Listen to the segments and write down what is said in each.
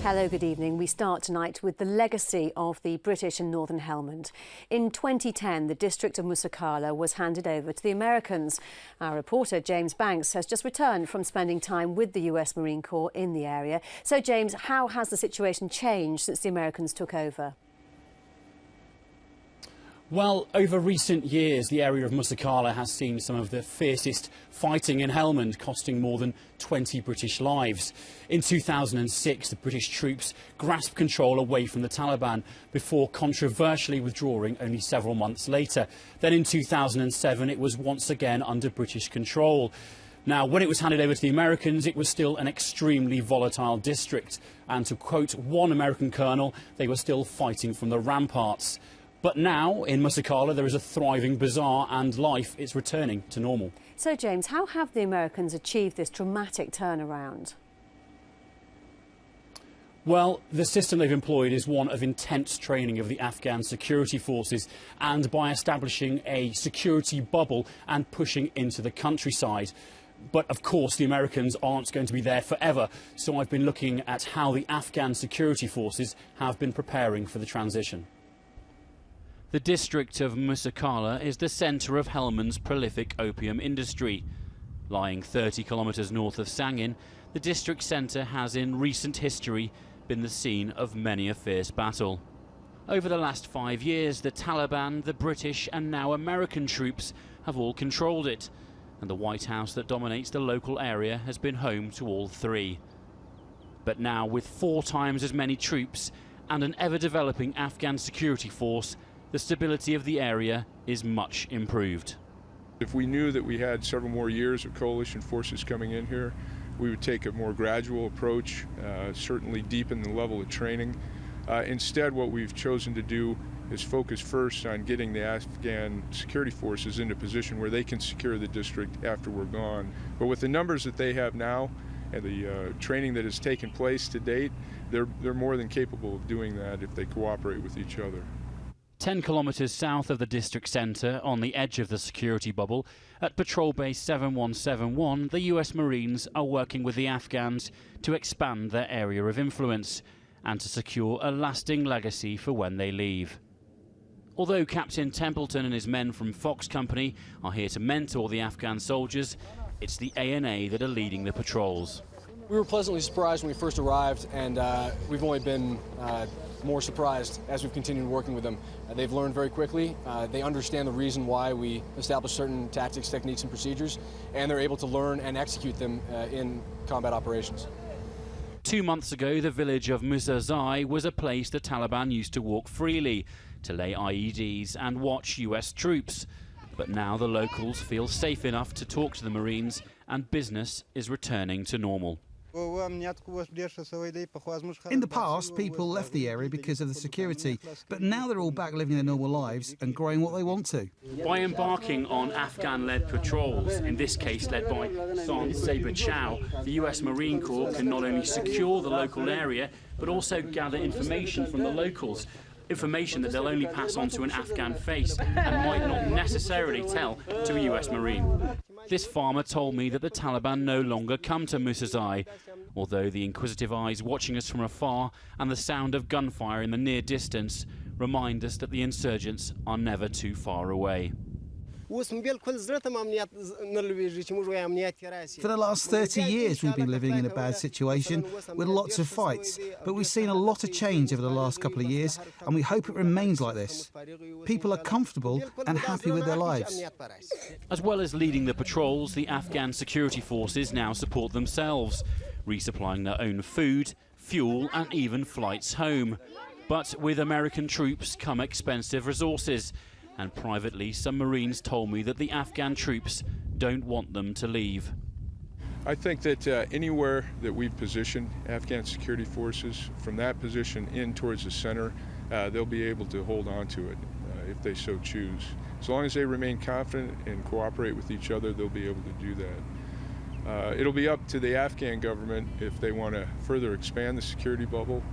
Hello, good evening. We start tonight with the legacy of the British in Northern Helmand. In 2010, the district of Musa Qala was handed over to the Americans. Our reporter, James Banks, has just returned from spending time with the US Marine Corps in the area. So, James, how has the situation changed since the Americans took over? Well, over recent years, the area of Musa Qala has seen some of the fiercest fighting in Helmand, costing more than 20 British lives. In 2006, the British troops grasped control away from the Taliban before controversially withdrawing only several months later. Then in 2007, it was once again under British control. Now, when it was handed over to the Americans, it was still an extremely volatile district. And to quote one American colonel, they were still fighting from the ramparts. But now, in Musa Qala, there is a thriving bazaar and life is returning to normal. So, James, how have the Americans achieved this dramatic turnaround? Well, the system they've employed is one of intense training of the Afghan Security Forces and by establishing a security bubble and pushing into the countryside. But, of course, the Americans aren't going to be there forever, so I've been looking at how the Afghan Security Forces have been preparing for the transition. The district of Musa Qala is the centre of Helmand's prolific opium industry. Lying 30 kilometres north of Sangin, the district centre has in recent history been the scene of many a fierce battle. Over the last 5 years, the Taliban, the British and now American troops have all controlled it, and the White House that dominates the local area has been home to all three. But now, with 4 times as many troops and an ever-developing Afghan security force, the stability of the area is much improved. If we knew that we had several more years of coalition forces coming in here, we would take a more gradual approach, certainly deepen the level of training. Instead, what we've chosen to do is focus first on getting the Afghan security forces into a position where they can secure the district after we're gone. But with the numbers that they have now and the training that has taken place to date, they're more than capable of doing that if they cooperate with each other. 10 kilometres south of the district centre, on the edge of the security bubble, at Patrol Base 7171, the US Marines are working with the Afghans to expand their area of influence and to secure a lasting legacy for when they leave. Although Captain Templeton and his men from Fox Company are here to mentor the Afghan soldiers, it's the ANA that are leading the patrols. We were pleasantly surprised when we first arrived, and we've only been more surprised as we've continued working with them. They've learned very quickly. They understand the reason why we establish certain tactics, techniques, and procedures, and they're able to learn and execute them in combat operations. 2 months ago, the village of Musa Qala was a place the Taliban used to walk freely, to lay IEDs and watch US troops. But now the locals feel safe enough to talk to the Marines, and business is returning to normal. In the past, people left the area because of the security, but now they're all back living their normal lives and growing what they want to. By embarking on Afghan-led patrols, in this case led by Sergeant Saber Chow, the US Marine Corps can not only secure the local area, but also gather information from the locals. Information that they'll only pass on to an Afghan face and might not necessarily tell to a US Marine. This farmer told me that the Taliban no longer come to Musa Qala, although the inquisitive eyes watching us from afar and the sound of gunfire in the near distance remind us that the insurgents are never too far away. For the last 30 years we've been living in a bad situation with lots of fights, but we've seen a lot of change over the last couple of years and we hope it remains like this. People are comfortable and happy with their lives. As well as leading the patrols, the Afghan security forces now support themselves, resupplying their own food, fuel and even flights home. But with American troops come expensive resources. And privately, some Marines told me that the Afghan troops don't want them to leave. I think that anywhere that we've positioned Afghan security forces, from that position in towards the center, they'll be able to hold on to it if they so choose. As long as they remain confident and cooperate with each other, they'll be able to do that. It'll be up to the Afghan government if they want to further expand the security bubble.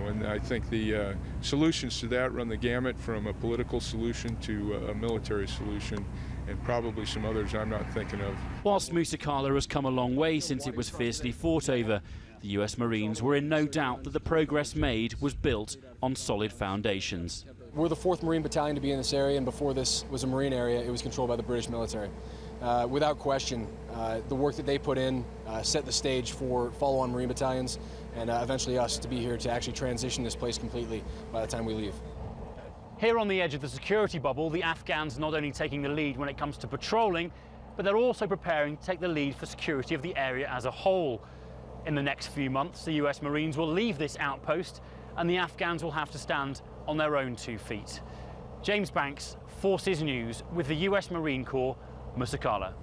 And I think the solutions to that run the gamut from a political solution to a military solution, and probably some others I'm not thinking of. Whilst Musa Qala has come a long way since it was fiercely fought over, The US Marines were in no doubt that the progress made was built on solid foundations. We're the 4th Marine Battalion to be in this area, and before this was a Marine area, it was controlled by the British military. Without question, the work that they put in set the stage for follow-on Marine battalions and eventually us to be here to actually transition this place completely by the time we leave. Here on the edge of the security bubble, the Afghans not only taking the lead when it comes to patrolling, but they're also preparing to take the lead for security of the area as a whole. In the next few months, the US Marines will leave this outpost and the Afghans will have to stand on their own 2 feet. James Banks, Forces News, with the US Marine Corps, Musa Qala.